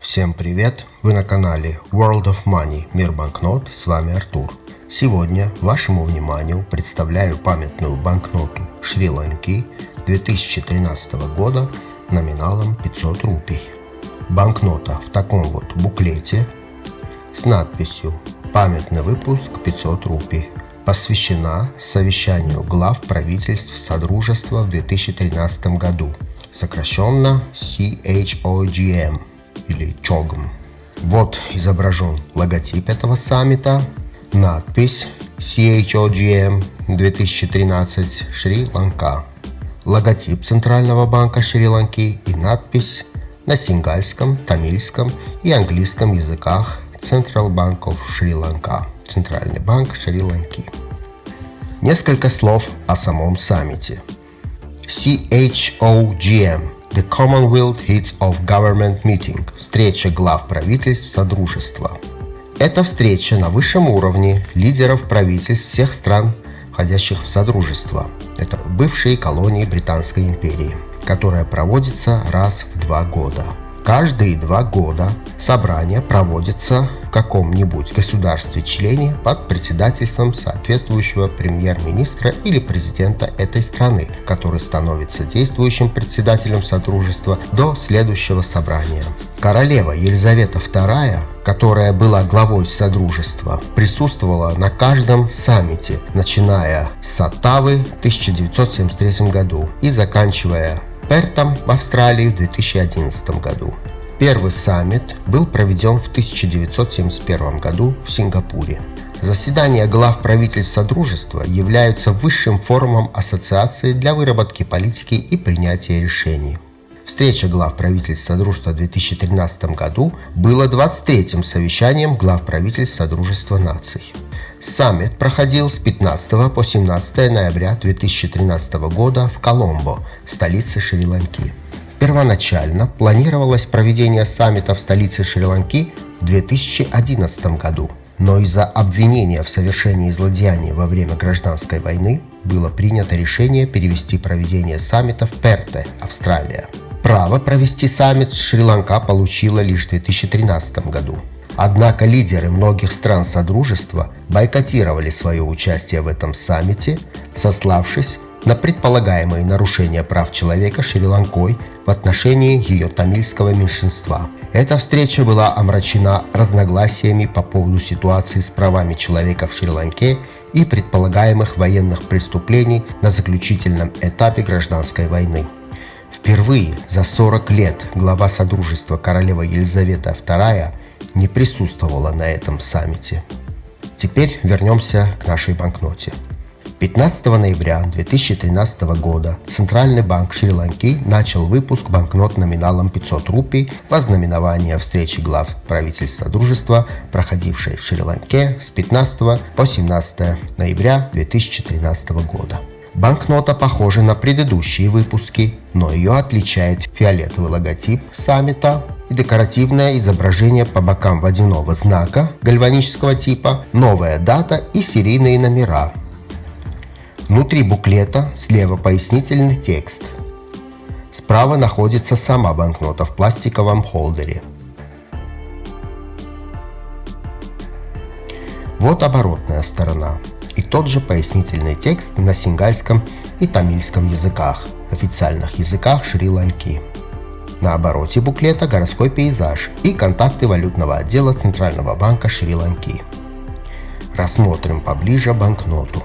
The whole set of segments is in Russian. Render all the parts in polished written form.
Всем привет! Вы на канале World of Money, Мир банкнот, с вами Артур. Сегодня вашему вниманию представляю памятную банкноту Шри-Ланки 2013 года номиналом 500 рупий. Банкнота в таком вот буклете с надписью «Памятный выпуск 500 рупий». Посвящена совещанию глав правительств Содружества в 2013 году, сокращенно CHOGM или CHOGM. Вот изображен логотип этого саммита, надпись CHOGM 2013 Шри-Ланка, логотип Центрального банка Шри-Ланки и надпись на сингальском, тамильском и английском языках Central Bank of Sri Lanka, Центральный банк Шри-Ланки. Несколько слов о самом саммите. CHOGM – The Commonwealth Heads of Government Meeting – встреча глав правительств Содружества. Это встреча на высшем уровне лидеров правительств всех стран, входящих в Содружество. Это бывшие колонии Британской империи, которая проводится раз в 2 года. Каждые 2 года собрание проводится в каком-нибудь государстве-члене под председательством соответствующего премьер-министра или президента этой страны, который становится действующим председателем Содружества до следующего собрания. Королева Елизавета II, которая была главой Содружества, присутствовала на каждом саммите, начиная с Оттавы в 1973 году и заканчивая Пертом в Австралии в 2011 году. Первый саммит был проведен в 1971 году в Сингапуре. Заседания глав правительств Содружества являются высшим форумом ассоциации для выработки политики и принятия решений. Встреча глав правительств Содружества в 2013 году была 23-м совещанием глав правительств Содружества наций. Саммит проходил с 15 по 17 ноября 2013 года в Коломбо, столице Шри-Ланки. Первоначально планировалось проведение саммита в столице Шри-Ланки в 2011 году, но из-за обвинения в совершении злодеяний во время гражданской войны было принято решение перевести проведение саммита в Перте, Австралия. Право провести саммит Шри-Ланка получила лишь в 2013 году. Однако лидеры многих стран Содружества бойкотировали свое участие в этом саммите, сославшись на предполагаемые нарушения прав человека Шри-Ланкой в отношении ее тамильского меньшинства. Эта встреча была омрачена разногласиями по поводу ситуации с правами человека в Шри-Ланке и предполагаемых военных преступлений на заключительном этапе гражданской войны. Впервые за 40 лет глава Содружества королева Елизавета II не присутствовала на этом саммите. Теперь вернемся к нашей банкноте. 15 ноября 2013 года Центральный банк Шри-Ланки начал выпуск банкнот номиналом 500 рупий в ознаменование встречи глав правительств Содружества, проходившей в Шри-Ланке с 15 по 17 ноября 2013 года. Банкнота похожа на предыдущие выпуски, но ее отличает фиолетовый логотип саммита и декоративное изображение по бокам водяного знака гальванического типа, новая дата и серийные номера. Внутри буклета слева пояснительный текст. Справа находится сама банкнота в пластиковом холдере. Вот оборотная сторона. И тот же пояснительный текст на сингальском и тамильском языках, официальных языках Шри-Ланки. На обороте буклета городской пейзаж и контакты валютного отдела Центрального банка Шри-Ланки. Рассмотрим поближе банкноту.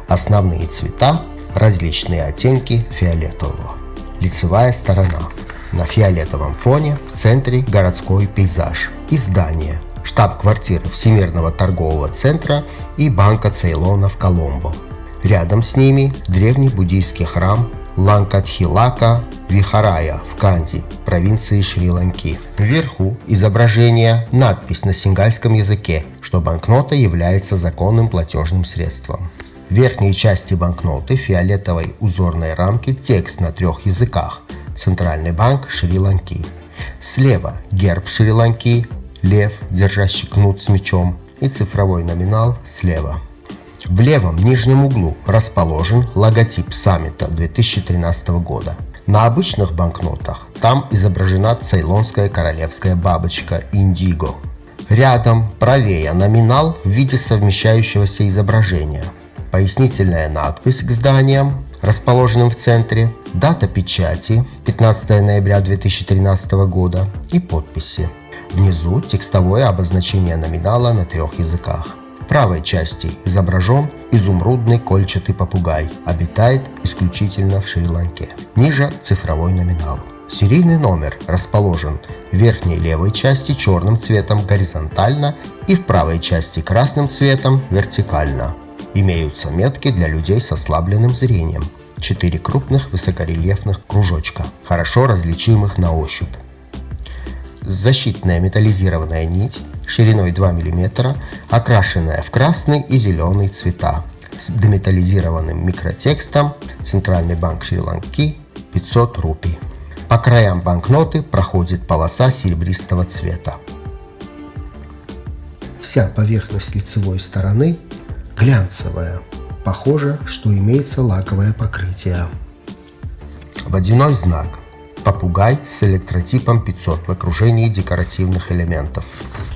Основные цвета, различные оттенки фиолетового. Лицевая сторона. На фиолетовом фоне в центре городской пейзаж и здание. Штаб-квартира Всемирного торгового центра и Банка Цейлона в Коломбо. Рядом с ними древний буддийский храм Ланкадхилака Вихарая в Канди, провинции Шри-Ланки. Вверху изображение, надпись на сингальском языке, что банкнота является законным платежным средством. В верхней части банкноты фиолетовой узорной рамки текст на 3 языках. Центральный банк Шри-Ланки. Слева герб Шри-Ланки, лев, держащий кнут с мечом, и цифровой номинал слева. В левом нижнем углу расположен логотип саммита 2013 года. На обычных банкнотах Там изображена цейлонская королевская бабочка индиго. Рядом, правее, номинал в виде совмещающегося изображения. Пояснительная надпись к зданиям, расположенным в центре, дата печати 15 ноября 2013 года и подписи. Внизу текстовое обозначение номинала на 3 языках. В правой части изображен изумрудный кольчатый попугай, обитает исключительно в Шри-Ланке. Ниже цифровой номинал. Серийный номер расположен в верхней левой части черным цветом горизонтально и в правой части красным цветом вертикально. Имеются метки для людей с ослабленным зрением. 4 крупных высокорельефных кружочка, хорошо различимых на ощупь. Защитная металлизированная нить шириной 2 мм, окрашенная в красный и зеленый цвета, с деметаллизированным микротекстом «Центральный банк Шри-Ланки 500 рупий». По краям банкноты проходит полоса серебристого цвета. Вся поверхность лицевой стороны глянцевая. Похоже, что имеется лаковое покрытие. Водяной знак. Попугай с электротипом 500 в окружении декоративных элементов.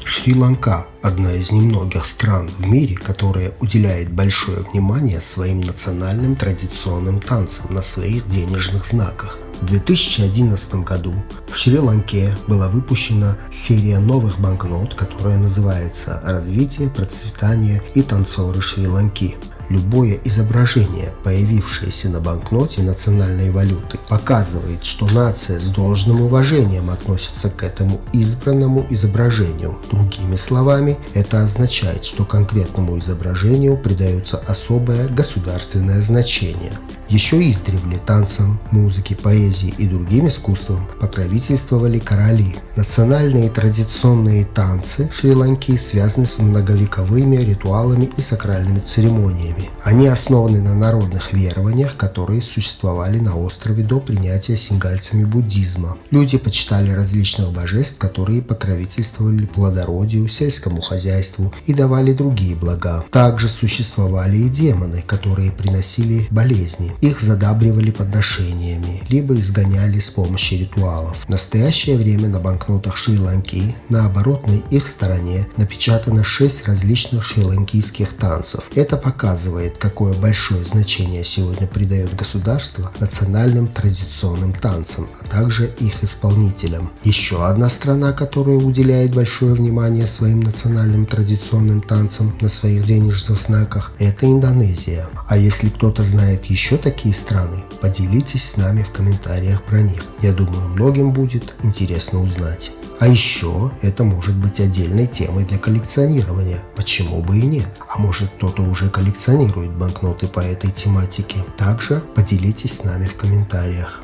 Шри-Ланка – одна из немногих стран в мире, которая уделяет большое внимание своим национальным традиционным танцам на своих денежных знаках. В 2011 году в Шри-Ланке была выпущена серия новых банкнот, которая называется «Развитие, процветание и танцоры Шри-Ланки». Любое изображение, появившееся на банкноте национальной валюты, показывает, что нация с должным уважением относится к этому избранному изображению. Другими словами, это означает, что конкретному изображению придается особое государственное значение. Еще издревле танцам, музыке, поэзии и другим искусствам покровительствовали короли. Национальные традиционные танцы Шри-Ланки связаны с многовековыми ритуалами и сакральными церемониями. Они основаны на народных верованиях, которые существовали на острове до принятия сингальцами буддизма. Люди почитали различных божеств, которые покровительствовали плодородию, сельскому хозяйству и давали другие блага. Также существовали и демоны, которые приносили болезни. Их задабривали подношениями, либо изгоняли с помощью ритуалов. В настоящее время на банкнотах Шри-Ланки на оборотной их стороне напечатано 6 различных шри-ланкийских танцев. Это показывает, какое большое значение сегодня придает государство национальным традиционным танцам, а также их исполнителям. Еще одна страна, которая уделяет большое внимание своим национальным традиционным танцам на своих денежных знаках, это Индонезия. А если кто-то знает еще такие страны, поделитесь с нами в комментариях про них. Я думаю, многим будет интересно узнать. А еще это может быть отдельной темой для коллекционирования. Почему бы и нет? А может, кто-то уже коллекционирует банкноты по этой тематике? Также поделитесь с нами в комментариях.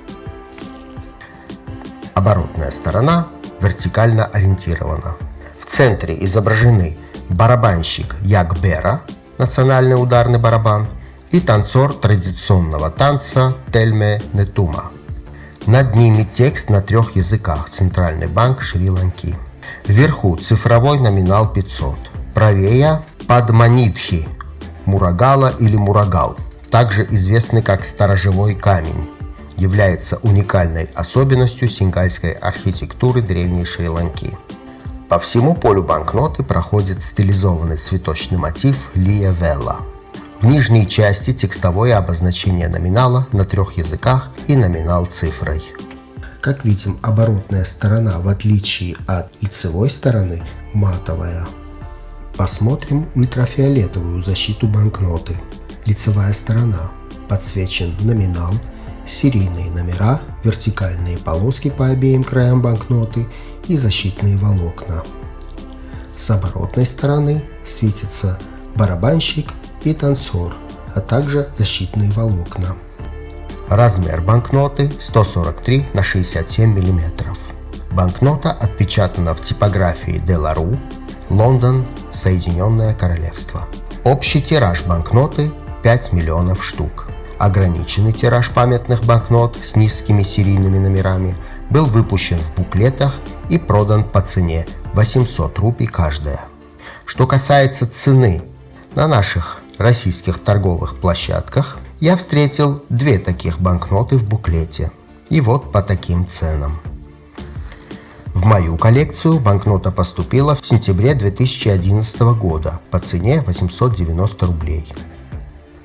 Оборотная сторона вертикально ориентирована. В центре изображены барабанщик Ягбера, национальный ударный барабан, и танцор традиционного танца Тельме Нетума. Над ними текст на 3 языках «Центральный банк Шри-Ланки». Вверху цифровой номинал 500. Правее Падманидхи, Мурагала или Мурагал, также известный как сторожевой камень, является уникальной особенностью сингальской архитектуры древней Шри-Ланки. По всему полю банкноты проходит стилизованный цветочный мотив Лия Велла. В нижней части текстовое обозначение номинала на 3 языках и номинал цифрой. Как видим, оборотная сторона, в отличие от лицевой стороны, матовая. Посмотрим ультрафиолетовую защиту банкноты. Лицевая сторона. Подсвечен номинал, серийные номера, вертикальные полоски по обеим краям банкноты и защитные волокна. С оборотной стороны светится барабанщик и танцор, а также защитные волокна. Размер банкноты 143 на 67 мм. Банкнота отпечатана в типографии Делару, Лондон, Соединенное Королевство. Общий тираж банкноты 5 миллионов штук. Ограниченный тираж памятных банкнот с низкими серийными номерами был выпущен в буклетах и продан по цене 800 рупий каждая. Что касается цены, на наших российских торговых площадках я встретил 2 таких банкноты в буклете. И вот по таким ценам. В мою коллекцию банкнота поступила в сентябре 2011 года по цене 890 рублей.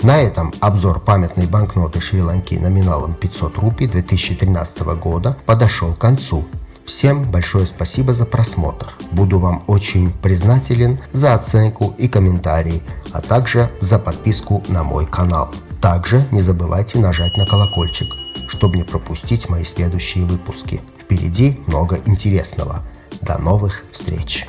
На этом обзор памятной банкноты Шри-Ланки номиналом 500 рупий 2013 года подошел к концу. Всем большое спасибо за просмотр. Буду вам очень признателен за оценку и комментарии, а также за подписку на мой канал. Также не забывайте нажать на колокольчик, чтобы не пропустить мои следующие выпуски. Впереди много интересного. До новых встреч!